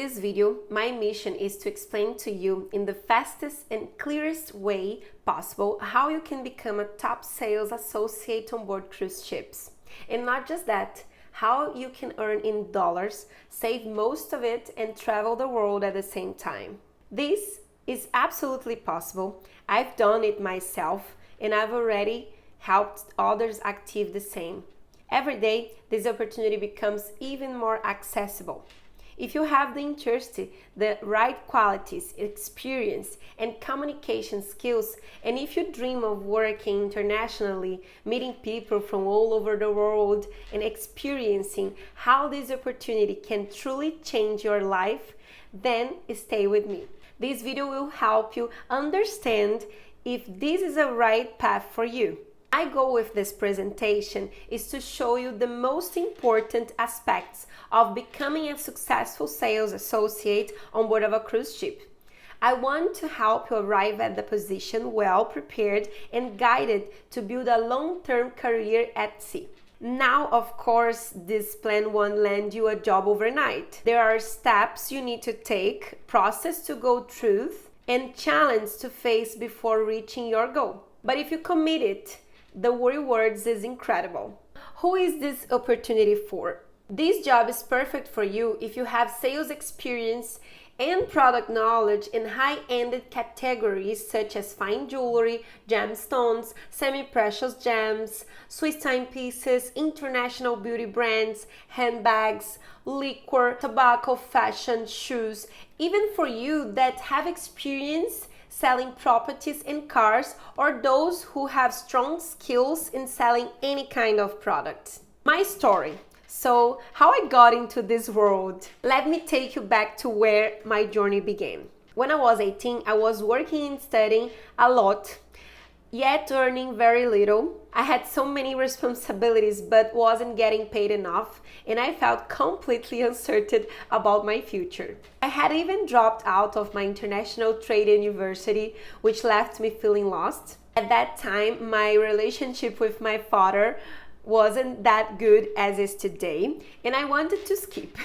this video, my mission is to explain to you in the fastest and clearest way possible how you can become a top sales associate on board cruise ships. And not just that, how you can earn in dollars, save most of it, and travel the world at the same time. This is absolutely possible. I've done it myself, and I've already helped others achieve the same. Every day, this opportunity becomes even more accessible. If you have the interest, the right qualities, experience, and communication skills, and if you dream of working internationally, meeting people from all over the world, and experiencing how this opportunity can truly change your life, then stay with me. This video will help you understand if this is a right path for you. My goal with this presentation is to show you the most important aspects of becoming a successful sales associate on board of a cruise ship. I want to help you arrive at the position well prepared and guided to build a long-term career at sea. Now, of course, this plan won't land you a job overnight. There are steps you need to take, process to go through, and challenge to face before reaching your goal. But if you commit it, the rewards is incredible. Who is this opportunity for? This job is perfect for you if you have sales experience and product knowledge in high-end categories such as fine jewelry, gemstones, semi-precious gems, Swiss timepieces, international beauty brands, handbags, liquor, tobacco, fashion, shoes, even for you that have experience selling properties and cars, or those who have strong skills in selling any kind of product. My story. So, how I got into this world. Let me take you back to where my journey began. When I was 18, I was working and studying a lot, yet earning very little. I had so many responsibilities but wasn't getting paid enough, and I felt completely uncertain about my future. I had even dropped out of my international trade university, which left me feeling lost. At that time, my relationship with my father wasn't that good as is today, and I wanted to skip.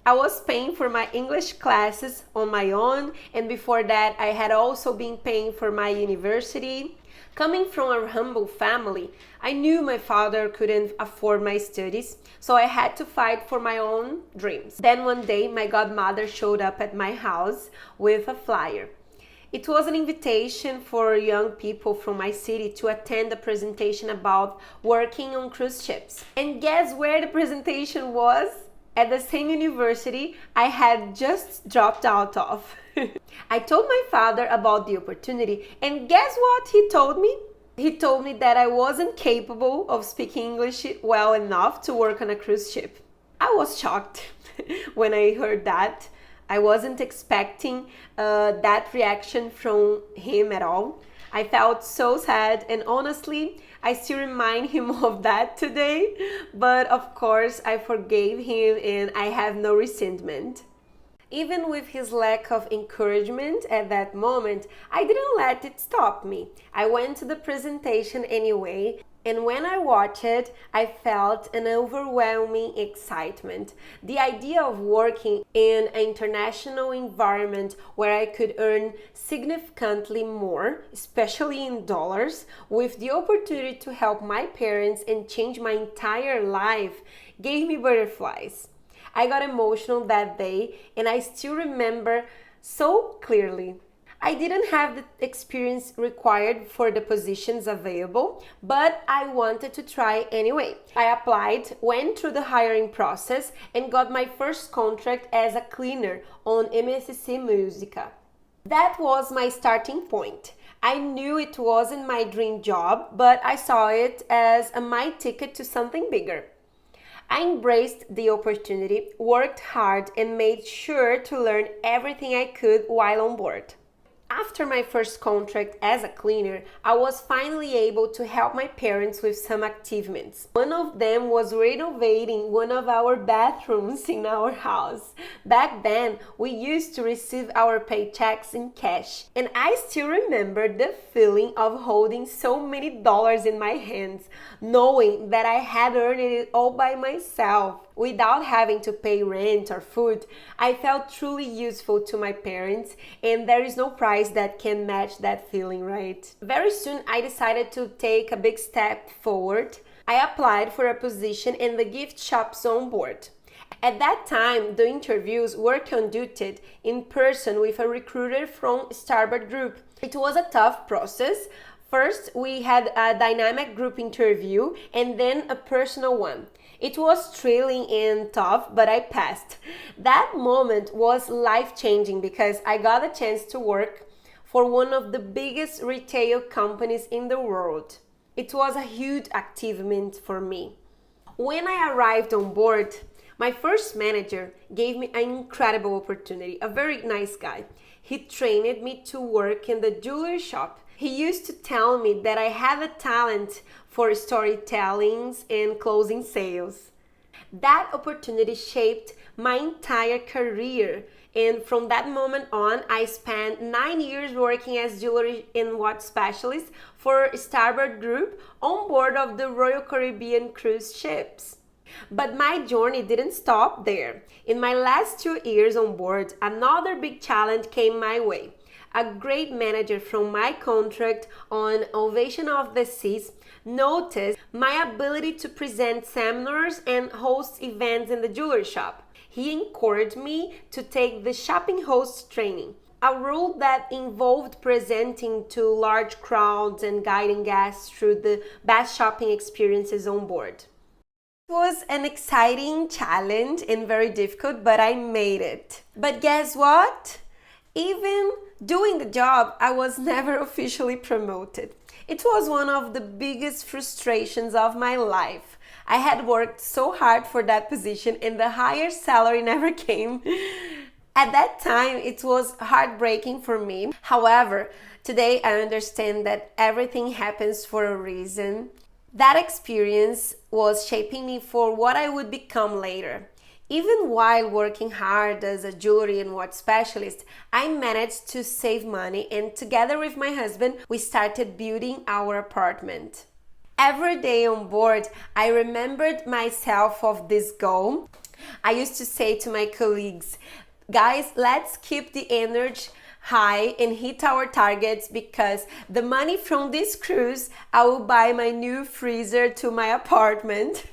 I was paying for my English classes on my own, and before that I had also been paying for my university. Coming from a humble family, I knew my father couldn't afford my studies, so I had to fight for my own dreams. Then one day my godmother showed up at my house with a flyer. It was an invitation for young people from my city to attend a presentation about working on cruise ships. And guess where the presentation was? At the same university I had just dropped out of. I told my father about the opportunity, and guess what he told me? He told me that I wasn't capable of speaking English well enough to work on a cruise ship. I was shocked when I heard that. I wasn't expecting that reaction from him at all. I felt so sad, and honestly, I still remind him of that today. But of course, I forgave him and I have no resentment. Even with his lack of encouragement at that moment, I didn't let it stop me. I went to the presentation anyway, and when I watched it, I felt an overwhelming excitement. The idea of working in an international environment where I could earn significantly more, especially in dollars, with the opportunity to help my parents and change my entire life, gave me butterflies. I got emotional that day, and I still remember so clearly. I didn't have the experience required for the positions available, but I wanted to try anyway. I applied, went through the hiring process, and got my first contract as a cleaner on MSC Musica. That was my starting point. I knew it wasn't my dream job, but I saw it as my ticket to something bigger. I embraced the opportunity, worked hard, and made sure to learn everything I could while on board. After my first contract as a cleaner, I was finally able to help my parents with some achievements. One of them was renovating one of our bathrooms in our house. Back then, we used to receive our paychecks in cash, and I still remember the feeling of holding so many dollars in my hands, knowing that I had earned it all by myself. without having to pay rent or food, I felt truly useful to my parents, and there is no price that can match that feeling, right? Very soon, I decided to take a big step forward. I applied for a position in the gift shop's onboard. At that time, the interviews were conducted in person with a recruiter from Starboard Group. It was a tough process. First, we had a dynamic group interview and then a personal one. It was thrilling and tough, but I passed. That moment was life-changing because I got a chance to work for one of the biggest retail companies in the world. It was a huge achievement for me. When I arrived on board, my first manager gave me an incredible opportunity, a very nice guy. He trained me to work in the jewelry shop. He used to tell me that I had a talent for storytelling and closing sales. That opportunity shaped my entire career, and from that moment on, I spent 9 years working as jewelry and watch specialist for Starboard Group on board of the Royal Caribbean cruise ships. But my journey didn't stop there. In my last 2 years on board, another big challenge came my way. A great manager from my contract on Ovation of the Seas noticed my ability to present seminars and host events in the jewelry shop. He encouraged me to take the shopping host training, a role that involved presenting to large crowds and guiding guests through the best shopping experiences on board. It was an exciting challenge and very difficult, but I made it. But guess what? Even doing the job, I was never officially promoted. It was one of the biggest frustrations of my life. I had worked so hard for that position and the higher salary never came. At that time, it was heartbreaking for me. However, today I understand that everything happens for a reason. That experience was shaping me for what I would become later. Even while working hard as a jewelry and watch specialist, I managed to save money, and together with my husband, we started building our apartment. Every day on board, I remembered myself of this goal. I used to say to my colleagues, guys, let's keep the energy high and hit our targets, because the money from this cruise, I will buy my new freezer to my apartment.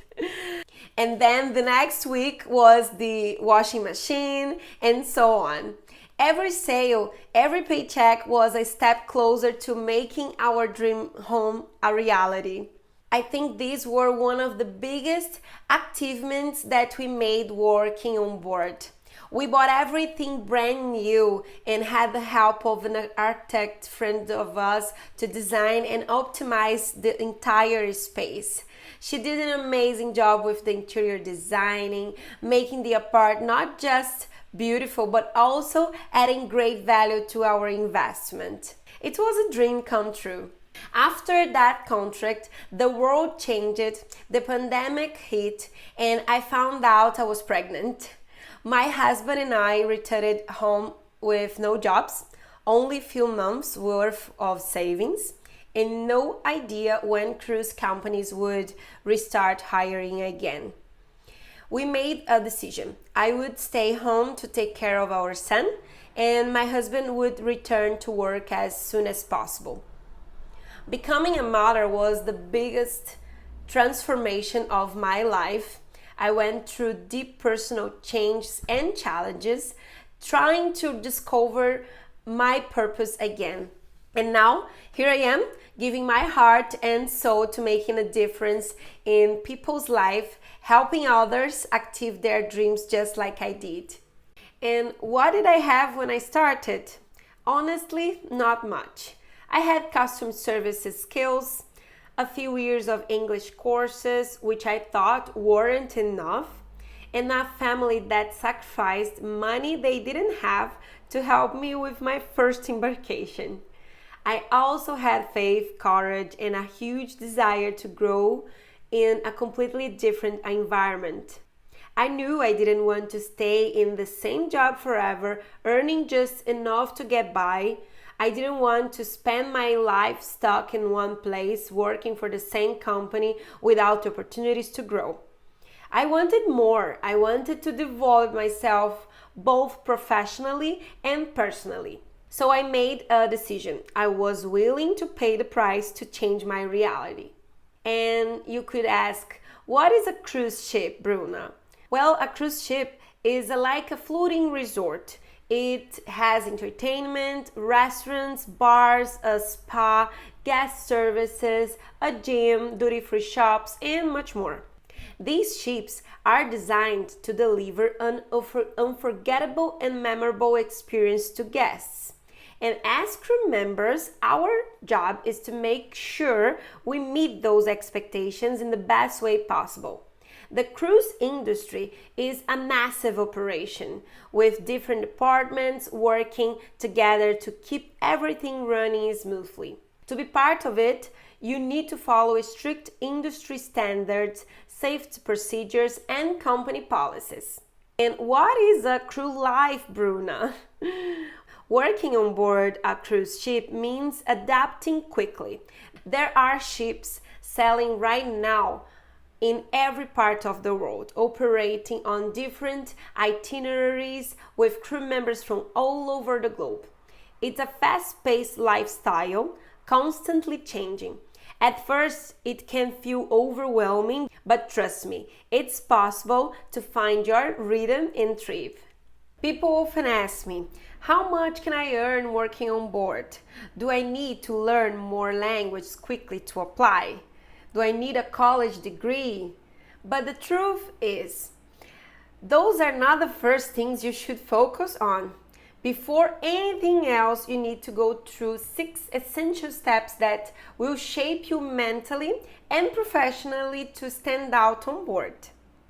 And then the next week was the washing machine, and so on. Every sale, every paycheck was a step closer to making our dream home a reality. I think these were one of the biggest achievements that we made working on board. We bought everything brand new and had the help of an architect friend of us to design and optimize the entire space. She did an amazing job with the interior designing, making the apartment not just beautiful, but also adding great value to our investment. It was a dream come true. After that contract, the world changed, the pandemic hit, and I found out I was pregnant. My husband and I returned home with no jobs, only few months worth of savings, and no idea when cruise companies would restart hiring again. We made a decision. I would stay home to take care of our son, and my husband would return to work as soon as possible. Becoming a mother was the biggest transformation of my life. I went through deep personal changes and challenges, trying to discover my purpose again. And now, here I am, giving my heart and soul to making a difference in people's life, helping others achieve their dreams just like I did. And what did I have when I started? Honestly, not much. I had customer services skills, a few years of English courses, which I thought weren't enough, and a family that sacrificed money they didn't have to help me with my first embarkation. I also had faith, courage, and a huge desire to grow in a completely different environment. I knew I didn't want to stay in the same job forever, earning just enough to get by. I didn't want to spend my life stuck in one place, working for the same company without opportunities to grow. I wanted more. I wanted to develop myself both professionally and personally. So I made a decision. I was willing to pay the price to change my reality. And you could ask, what is a cruise ship, Bruna? Well, a cruise ship is like a floating resort. It has entertainment, restaurants, bars, a spa, guest services, a gym, duty-free shops, and much more. These ships are designed to deliver an unforgettable and memorable experience to guests. And as crew members, our job is to make sure we meet those expectations in the best way possible. The cruise industry is a massive operation with different departments working together to keep everything running smoothly. To be part of it, you need to follow strict industry standards, safety procedures, and company policies. And what is a crew life, Bruna? Working on board a cruise ship means adapting quickly. There are ships sailing right now in every part of the world, operating on different itineraries with crew members from all over the globe. It's a fast-paced lifestyle, constantly changing. At first, it can feel overwhelming, but trust me, it's possible to find your rhythm and thrive. People often ask me, how much can I earn working on board? Do I need to learn more languages quickly to apply? Do I need a college degree? But the truth is, those are not the first things you should focus on. Before anything else, you need to go through 6 essential steps that will shape you mentally and professionally to stand out on board.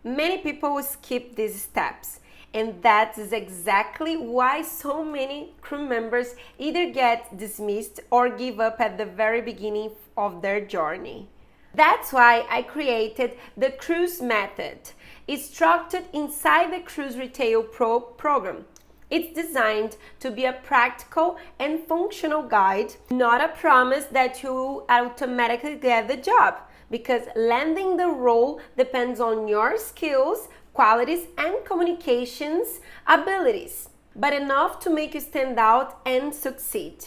Many people skip these steps, and that is exactly why so many crew members either get dismissed or give up at the very beginning of their journey. That's why I created the Cruise Method. It's structured inside the Cruise Retail Pro program. It's designed to be a practical and functional guide, not a promise that you will automatically get the job, because landing the role depends on your skills, qualities, and communications abilities, but enough to make you stand out and succeed.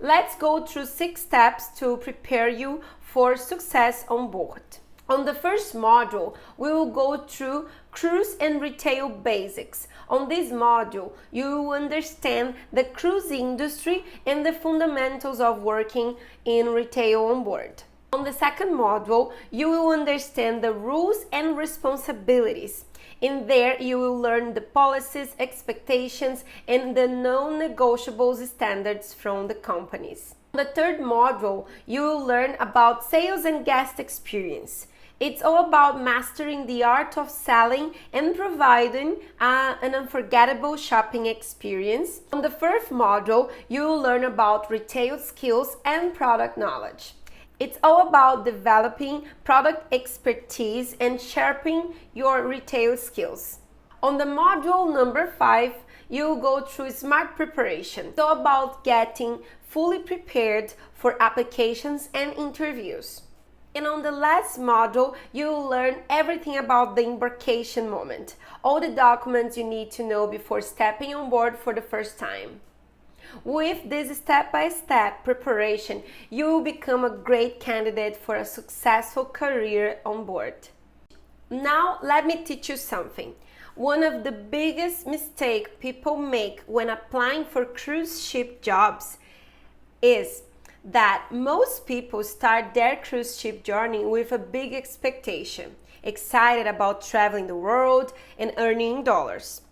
Let's go through 6 steps to prepare you for success on board. On the first module, we will go through cruise and retail basics. On this module, you will understand the cruise industry and the fundamentals of working in retail on board. On the second module, you will understand the rules and responsibilities. In there, you will learn the policies, expectations, and the non-negotiable standards from the companies. On the third module, you will learn about sales and guest experience. It's all about mastering the art of selling and providing an unforgettable shopping experience. On the fourth module, you will learn about retail skills and product knowledge. It's all about developing product expertise and sharpening your retail skills. On the module number 5, you'll go through smart preparation. It's all about getting fully prepared for applications and interviews. And on the last module, you'll learn everything about the embarkation moment, all the documents you need to know before stepping on board for the first time. With this step-by-step preparation, you will become a great candidate for a successful career on board. Now, let me teach you something. One of the biggest mistakes people make when applying for cruise ship jobs is that most people start their cruise ship journey with a big expectation, excited about traveling the world and earning dollars.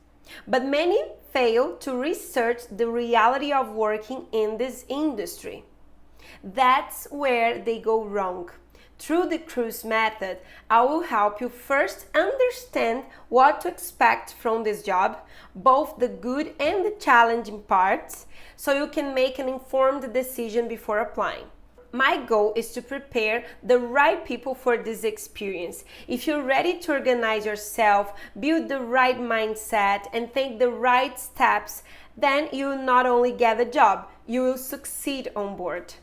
But many fail to research the reality of working in this industry. That's where they go wrong. Through the Cruise Method, I will help you first understand what to expect from this job, both the good and the challenging parts, so you can make an informed decision before applying. My goal is to prepare the right people for this experience. If you're ready to organize yourself, build the right mindset, and take the right steps, then you will not only get the job, you will succeed on board.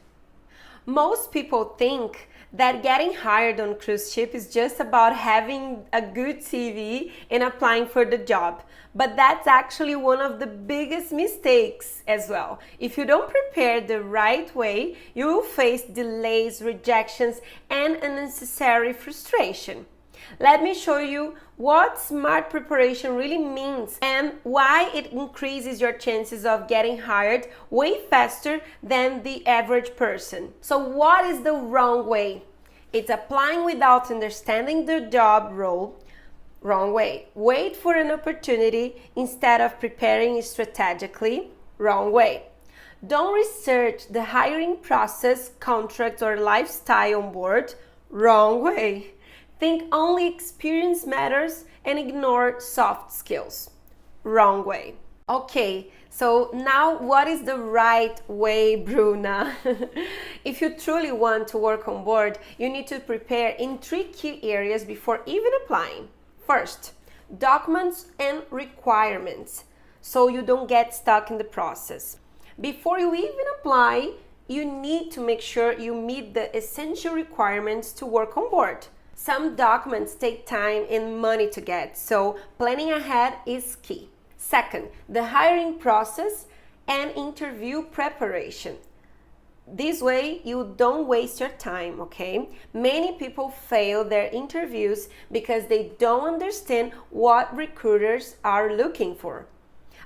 Most people think that getting hired on cruise ship is just about having a good CV and applying for the job. But that's actually one of the biggest mistakes as well. If you don't prepare the right way, you will face delays, rejections, and unnecessary frustration. Let me show you what smart preparation really means and why it increases your chances of getting hired way faster than the average person. So what is the wrong way? It's applying without understanding the job role. Wrong way. Wait for an opportunity instead of preparing strategically. Wrong way. Don't research the hiring process, contract, or lifestyle on board. Wrong way. Think only experience matters and ignore soft skills. Wrong way. Okay, so now what is the right way, Bruna? If you truly want to work on board, you need to prepare in 3 key areas before even applying. First, documents and requirements, so you don't get stuck in the process. Before you even apply, you need to make sure you meet the essential requirements to work on board. Some documents take time and money to get, so planning ahead is key. Second, the hiring process and interview preparation. This way you don't waste your time, okay? Many people fail their interviews because they don't understand what recruiters are looking for.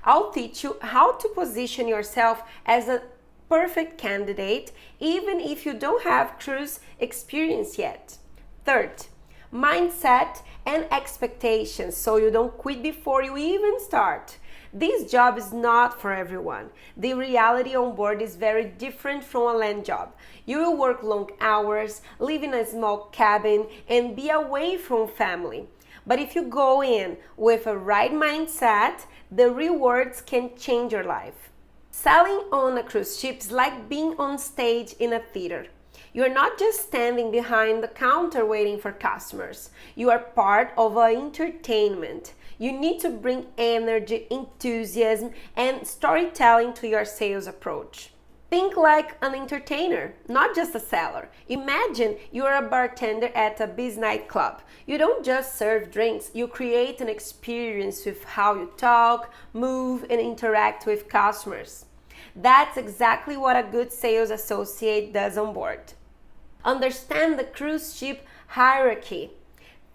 I'll teach you how to position yourself as a perfect candidate even if you don't have cruise experience yet. Third, mindset and expectations, so you don't quit before you even start. This job is not for everyone. The reality on board is very different from a land job. You will work long hours, live in a small cabin, and be away from family. But if you go in with a right mindset, the rewards can change your life. Selling on a cruise ship is like being on stage in a theater. You're not just standing behind the counter waiting for customers. You are part of an entertainment. You need to bring energy, enthusiasm, and storytelling to your sales approach. Think like an entertainer, not just a seller. Imagine you're a bartender at a biz night club. You don't just serve drinks, you create an experience with how you talk, move, and interact with customers. That's exactly what a good sales associate does on board. Understand the cruise ship hierarchy.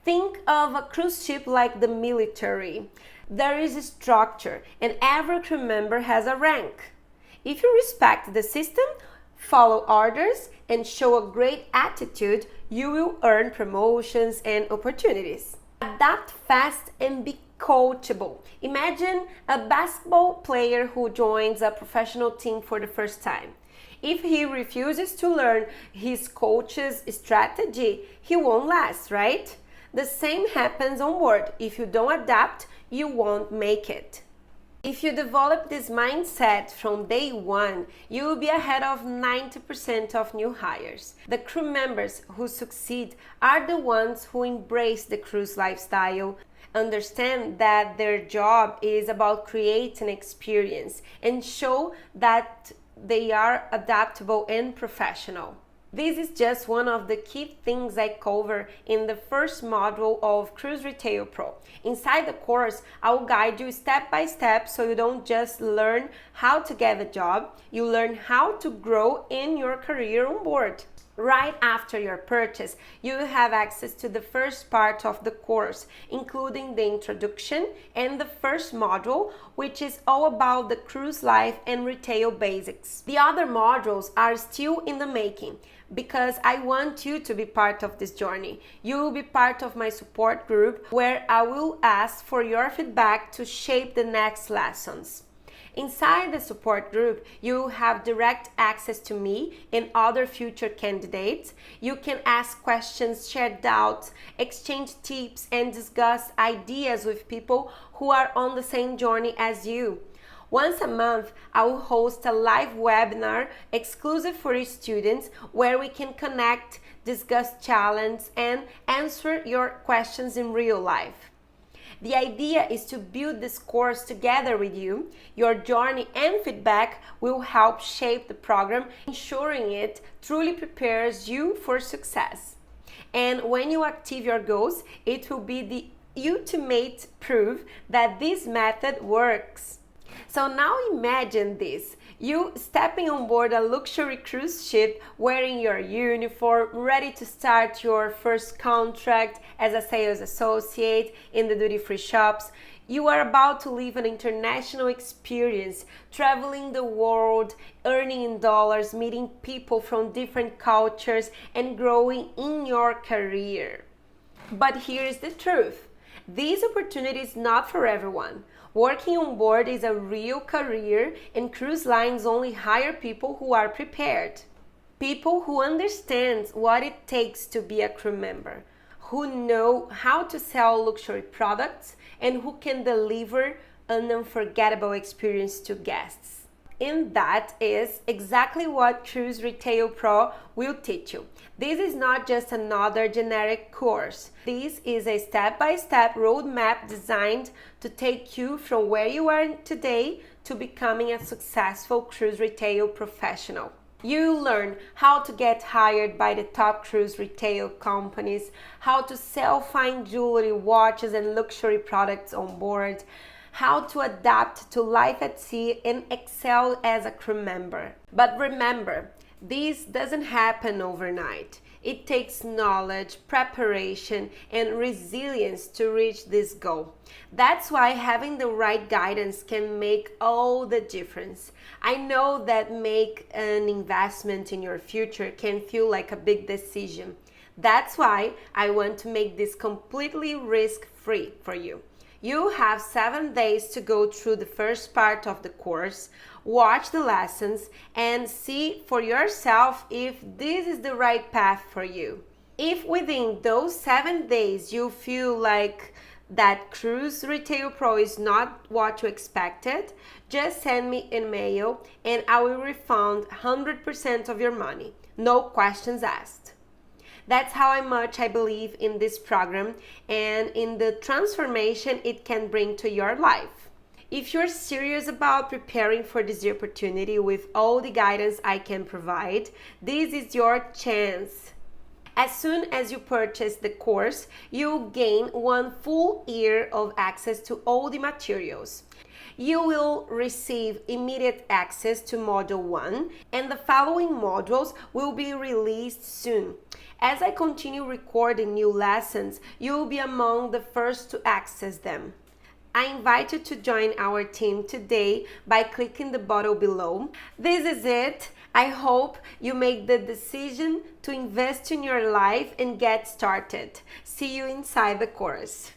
Think of a cruise ship like the military. There is a structure and every crew member has a rank. If you respect the system, follow orders, and show a great attitude, you will earn promotions and opportunities. Adapt fast and be coachable. Imagine a basketball player who joins a professional team for the first time. If he refuses to learn his coach's strategy, he won't last, right? The same happens on board. If you don't adapt, you won't make it. If you develop this mindset from day one, you will be ahead of 90% of new hires. The crew members who succeed are the ones who embrace the cruise lifestyle, understand that their job is about creating experience, and show that they are adaptable and professional. This is just one of the key things I cover in the first module of Cruise Retail Pro. Inside the course, I will guide you step by step so you don't just learn how to get a job, you learn how to grow in your career on board. Right after your purchase, you will have access to the first part of the course, including the introduction and the first module, which is all about the cruise life and retail basics. The other modules are still in the making because I want you to be part of this journey. You will be part of my support group where I will ask for your feedback to shape the next lessons. Inside the support group, you will have direct access to me and other future candidates. You can ask questions, share doubts, exchange tips, and discuss ideas with people who are on the same journey as you. Once a month, I will host a live webinar exclusive for students where we can connect, discuss challenges, and answer your questions in real life. The idea is to build this course together with you. Your journey and feedback will help shape the program, ensuring it truly prepares you for success. And when you achieve your goals, it will be the ultimate proof that this method works. So now imagine this. You stepping on board a luxury cruise ship, wearing your uniform, ready to start your first contract as a sales associate in the duty-free shops. You are about to live an international experience, traveling the world, earning in dollars, meeting people from different cultures, and growing in your career. But here's the truth. This opportunity is not for everyone. Working on board is a real career, and cruise lines only hire people who are prepared. People who understand what it takes to be a crew member, who know how to sell luxury products, and who can deliver an unforgettable experience to guests. And that is exactly what Cruise Retail Pro will teach you. This is not just another generic course. This is a step-by-step roadmap designed to take you from where you are today to becoming a successful cruise retail professional. You learn how to get hired by the top cruise retail companies, how to sell fine jewelry, watches, and luxury products on board, how to adapt to life at sea and excel as a crew member. But remember, this doesn't happen overnight. It takes knowledge, preparation, and resilience to reach this goal. That's why having the right guidance can make all the difference. I know that make an investment in your future can feel like a big decision. That's why I want to make this completely risk-free for you. You have 7 days to go through the first part of the course, watch the lessons, and see for yourself if this is the right path for you. If within those 7 days you feel like that Cruise Retail Pro is not what you expected, just send me an email and I will refund 100% of your money. No questions asked. That's how much I believe in this program and in the transformation it can bring to your life. If you're serious about preparing for this opportunity with all the guidance I can provide, this is your chance. As soon as you purchase the course, you'll gain 1 full year of access to all the materials. You will receive immediate access to Module 1, and the following modules will be released soon. As I continue recording new lessons, you will be among the first to access them. I invite you to join our team today by clicking the button below. This is it. I hope you make the decision to invest in your life and get started. See you inside the course.